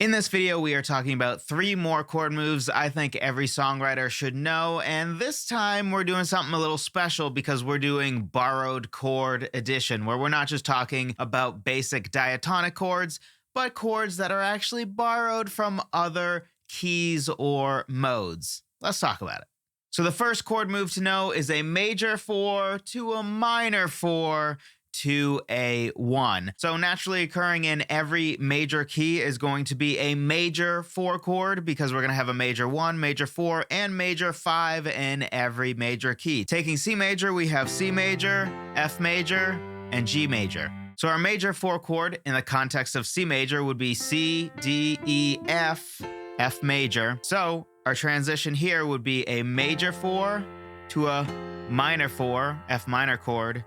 In this video, we are talking about 3 more chord moves I think every songwriter should know, and this time we're doing something a little special because we're doing borrowed chord edition, where we're not just talking about basic diatonic chords, but chords that are actually borrowed from other keys or modes. Let's talk about it. So the first chord move to know is a major 4 to a minor 4 to a 1. So naturally occurring in every major key is going to be a major 4 chord, because we're going to have a major 1, major 4, and major 5 in every major key. Taking C major, we have C major, F major, and G major. So our major 4 chord in the context of C major would be C, D, E, F, F major. So our transition here would be a major 4 to a minor 4, F minor chord,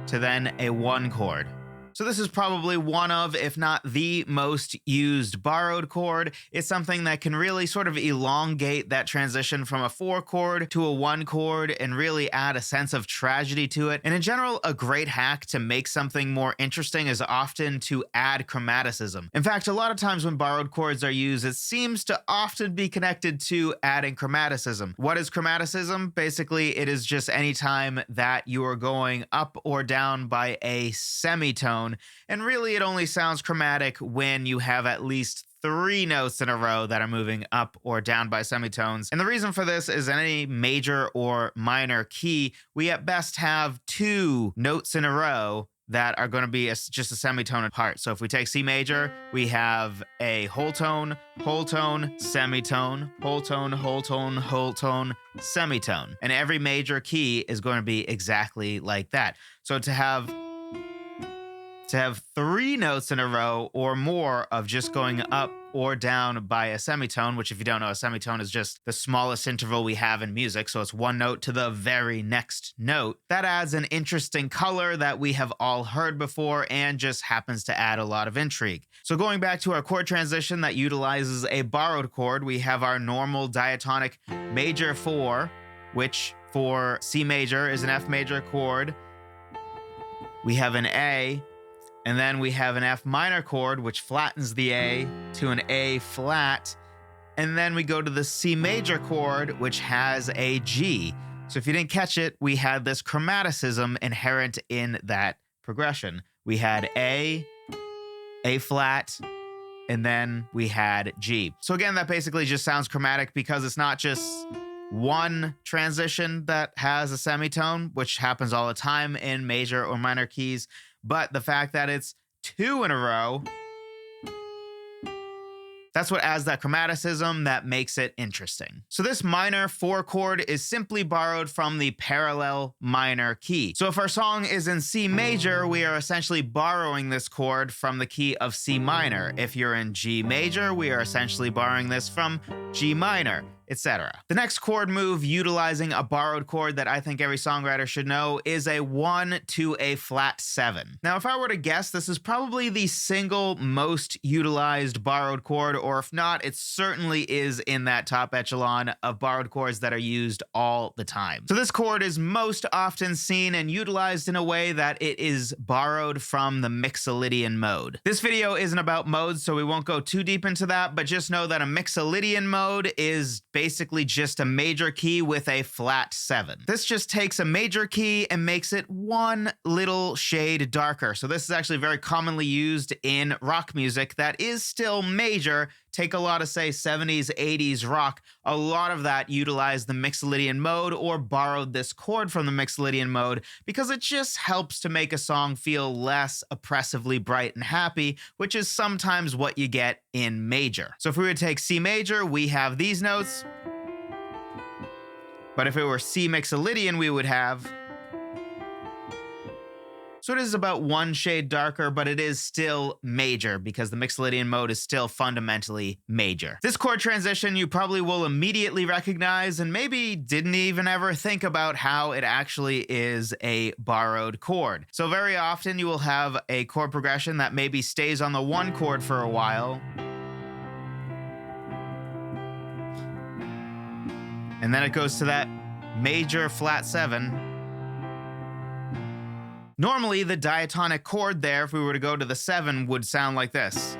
to then a 1 chord. So this is probably one of, if not the most used borrowed chord. It's something that can really sort of elongate that transition from a 4 chord to a 1 chord and really add a sense of tragedy to it. And in general, a great hack to make something more interesting is often to add chromaticism. In fact, a lot of times when borrowed chords are used, it seems to often be connected to adding chromaticism. What is chromaticism? Basically, it is just any time that you are going up or down by a semitone. And really, it only sounds chromatic when you have at least 3 notes in a row that are moving up or down by semitones. And the reason for this is in any major or minor key, we at best have 2 notes in a row that are going to be just a semitone apart. So if we take C major, we have a whole tone, semitone, whole tone, whole tone, whole tone, semitone. And every major key is going to be exactly like that. So to have 3 notes in a row or more of just going up or down by a semitone, which if you don't know, a semitone is just the smallest interval we have in music. So it's 1 note to the very next note. That adds an interesting color that we have all heard before and just happens to add a lot of intrigue. So going back to our chord transition that utilizes a borrowed chord, we have our normal diatonic major 4, which for C major is an F major chord. We have an A, and then we have an F minor chord, which flattens the A to an A flat. And then we go to the C major chord, which has a G. So if you didn't catch it, we had this chromaticism inherent in that progression. We had A flat, and then we had G. So again, that basically just sounds chromatic because it's not just one transition that has a semitone, which happens all the time in major or minor keys, but the fact that it's 2 in a row, that's what adds that chromaticism that makes it interesting. So this minor 4 chord is simply borrowed from the parallel minor key. So if our song is in C major, we are essentially borrowing this chord from the key of C minor. If you're in G major, we are essentially borrowing this from G minor, etc. The next chord move utilizing a borrowed chord that I think every songwriter should know is a 1 to a flat 7. Now, if I were to guess, this is probably the single most utilized borrowed chord, or if not, it certainly is in that top echelon of borrowed chords that are used all the time. So this chord is most often seen and utilized in a way that it is borrowed from the Mixolydian mode. This video isn't about modes, so we won't go too deep into that, but just know that a Mixolydian mode is basically just a major key with a flat 7. This just takes a major key and makes it 1 little shade darker. So this is actually very commonly used in rock music that is still major. Take a lot of, say, 70s, 80s rock. A lot of that utilized the Mixolydian mode or borrowed this chord from the Mixolydian mode because it just helps to make a song feel less oppressively bright and happy, which is sometimes what you get in major. So if we would take C major, we have these notes. But if it were C Mixolydian, we would have. So it is about 1 shade darker, but it is still major because the Mixolydian mode is still fundamentally major. This chord transition you probably will immediately recognize and maybe didn't even ever think about how it actually is a borrowed chord. So very often you will have a chord progression that maybe stays on the 1 chord for a while, and then it goes to that major flat 7. Normally, the diatonic chord there, if we were to go to the 7, would sound like this.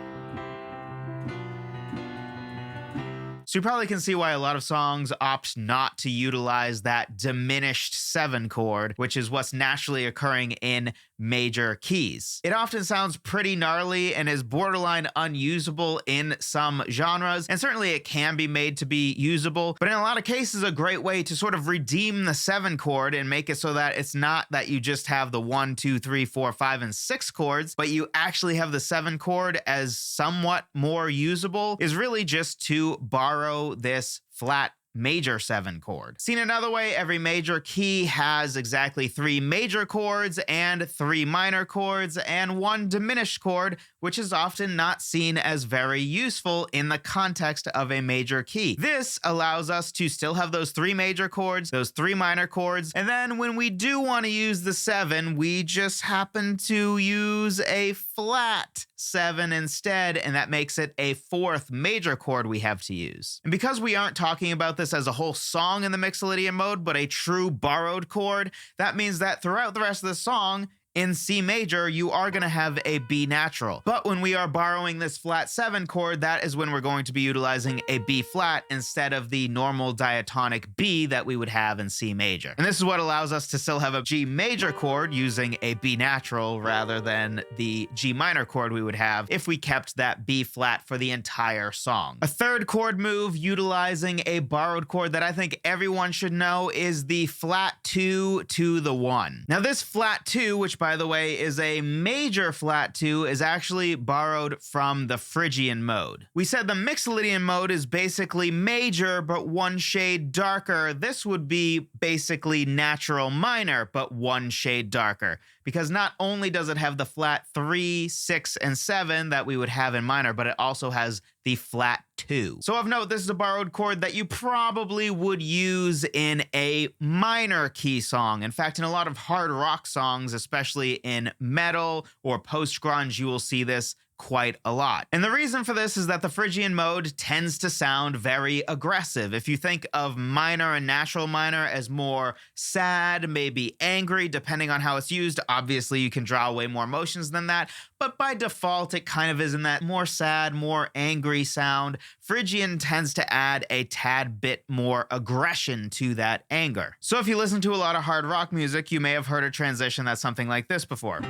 So you probably can see why a lot of songs opt not to utilize that diminished 7 chord, which is what's naturally occurring in major keys. It often sounds pretty gnarly and is borderline unusable in some genres, and certainly it can be made to be usable, but in a lot of cases a great way to sort of redeem the 7 chord and make it so that it's not that you just have the 1, 2, 3, 4, 5, and 6 chords, but you actually have the 7 chord as somewhat more usable, is really just to borrow this flat major 7 chord. Seen another way, every major key has exactly 3 major chords and 3 minor chords and 1 diminished chord, which is often not seen as very useful in the context of a major key. This allows us to still have those 3 major chords, those 3 minor chords, and then when we do want to use the 7, we just happen to use a flat 7 instead, and that makes it a 4th major chord we have to use. And because we aren't talking about this as a whole song in the Mixolydian mode, but a true borrowed chord, that means that throughout the rest of the song, in C major, you are going to have a B natural. But when we are borrowing this flat 7 chord, that is when we're going to be utilizing a B flat instead of the normal diatonic B that we would have in C major. And this is what allows us to still have a G major chord using a B natural rather than the G minor chord we would have if we kept that B flat for the entire song. A third chord move utilizing a borrowed chord that I think everyone should know is the flat 2 to the 1. Now this flat 2, which by the way is a major flat 2, is actually borrowed from the Phrygian mode. We said the Mixolydian mode is basically major but 1 shade darker. This would be basically natural minor but 1 shade darker, because not only does it have the flat 3, 6, and 7 that we would have in minor, but it also has the flat 2. So of note, this is a borrowed chord that you probably would use in a minor key song. In fact, in a lot of hard rock songs, especially in metal or post-grunge, you will see this quite a lot. And the reason for this is that the Phrygian mode tends to sound very aggressive. If you think of minor and natural minor as more sad, maybe angry, depending on how it's used, obviously you can draw way more emotions than that, but by default it kind of is in that more sad, more angry sound. Phrygian tends to add a tad bit more aggression to that anger. So if you listen to a lot of hard rock music, you may have heard a transition that's something like this before.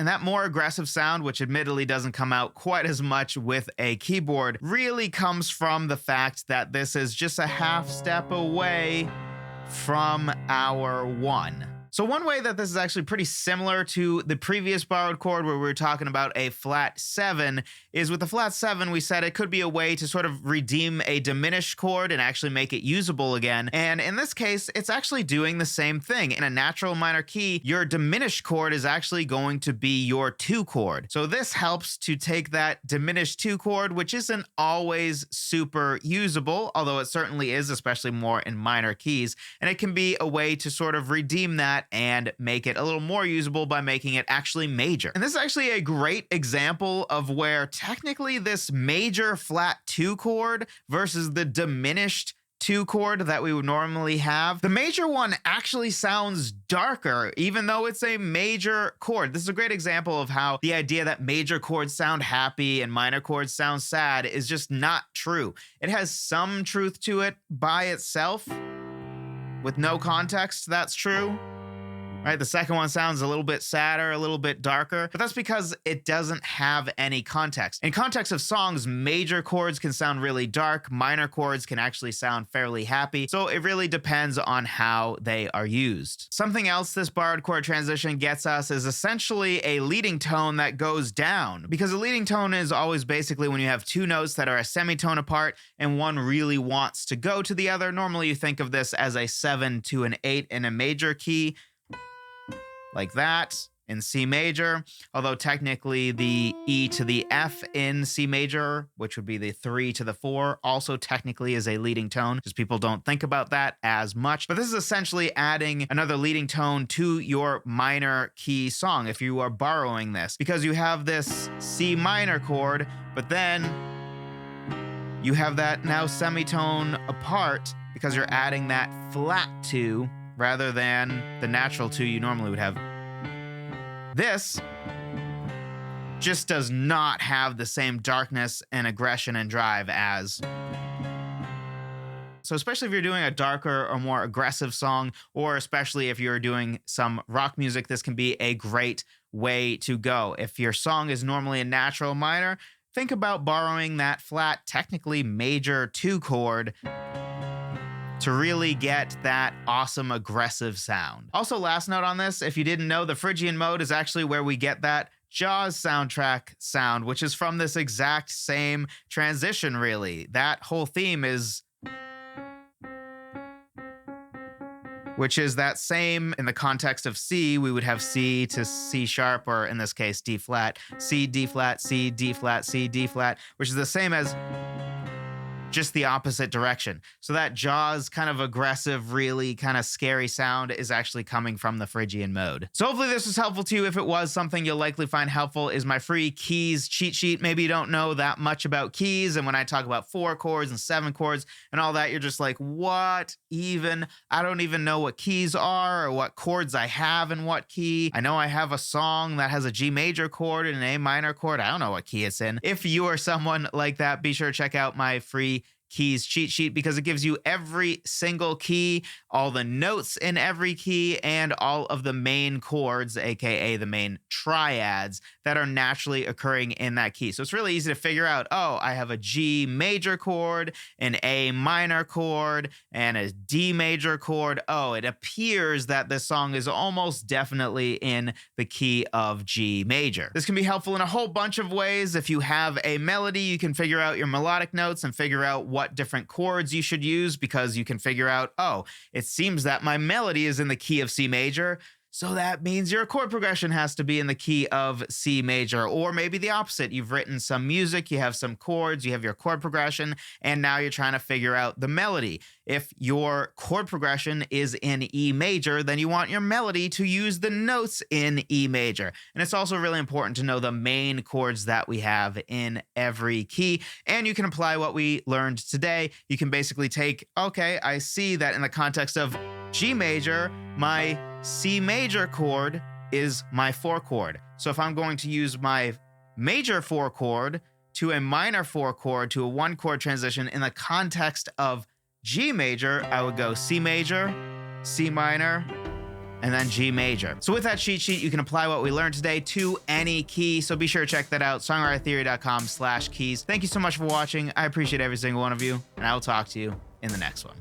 And that more aggressive sound, which admittedly doesn't come out quite as much with a keyboard, really comes from the fact that this is just a half step away from our 1. So one way that this is actually pretty similar to the previous borrowed chord where we were talking about a flat 7 is with the flat 7, we said it could be a way to sort of redeem a diminished chord and actually make it usable again. And in this case, it's actually doing the same thing. In a natural minor key, your diminished chord is actually going to be your 2 chord. So this helps to take that diminished 2 chord, which isn't always super usable, although it certainly is, especially more in minor keys. And it can be a way to sort of redeem that and make it a little more usable by making it actually major. And this is actually a great example of where technically this major flat 2 chord versus the diminished 2 chord that we would normally have, the major one actually sounds darker, even though it's a major chord. This is a great example of how the idea that major chords sound happy and minor chords sound sad is just not true. It has some truth to it by itself. With no context, that's true. Right, the second one sounds a little bit sadder, a little bit darker, but that's because it doesn't have any context. In context of songs, major chords can sound really dark, minor chords can actually sound fairly happy, so it really depends on how they are used. Something else this borrowed chord transition gets us is essentially a leading tone that goes down, because a leading tone is always basically when you have 2 notes that are a semitone apart and one really wants to go to the other. Normally you think of this as a 7 to an 8 in a major key, like that in C major, although technically the E to the F in C major, which would be the 3 to the 4, also technically is a leading tone, because people don't think about that as much. But this is essentially adding another leading tone to your minor key song if you are borrowing this, because you have this C minor chord, but then you have that now semitone apart because you're adding that flat 2 rather than the natural 2 you normally would have. This just does not have the same darkness and aggression and drive as. So especially if you're doing a darker or more aggressive song, or especially if you're doing some rock music, this can be a great way to go. If your song is normally a natural minor, think about borrowing that flat, technically major 2 chord to really get that awesome aggressive sound. Also, last note on this, if you didn't know, the Phrygian mode is actually where we get that Jaws soundtrack sound, which is from this exact same transition, really. That whole theme is, which is that same in the context of C, we would have C to C sharp, or in this case, D flat, C, D flat, C, D flat, C, D flat, which is the same as just the opposite direction. So that Jaws kind of aggressive, really kind of scary sound is actually coming from the Phrygian mode. So hopefully this was helpful to you. If it was, something you'll likely find helpful is my free keys cheat sheet. Maybe you don't know that much about keys, and when I talk about 4 chords and 7 chords and all that, you're just like, what even? I don't even know what keys are or what chords I have in what key. I know I have a song that has a G major chord and an A minor chord. I don't know what key it's in. If you are someone like that, be sure to check out my free keys cheat sheet, because it gives you every single key, all the notes in every key, and all of the main chords, aka the main triads that are naturally occurring in that key. So it's really easy to figure out, oh, I have a G major chord, an A minor chord, and a D major chord. Oh, it appears that this song is almost definitely in the key of G major. This can be helpful in a whole bunch of ways. If you have a melody, you can figure out your melodic notes and figure out what different chords you should use, because you can figure out, oh, it seems that my melody is in the key of C major, so that means your chord progression has to be in the key of C major. Or maybe the opposite. You've written some music, you have some chords, you have your chord progression, and now you're trying to figure out the melody. If your chord progression is in E major, then you want your melody to use the notes in E major. And it's also really important to know the main chords that we have in every key. And you can apply what we learned today. You can basically take, okay, I see that in the context of G major, my C major chord is my 4 chord. So if I'm going to use my major 4 chord to a minor 4 chord to a 1 chord transition in the context of G major, I would go C major, C minor, and then G major. So with that cheat sheet, you can apply what we learned today to any key. So be sure to check that out, songwritertheory.com/keys. Thank you so much for watching. I appreciate every single one of you, and I will talk to you in the next one.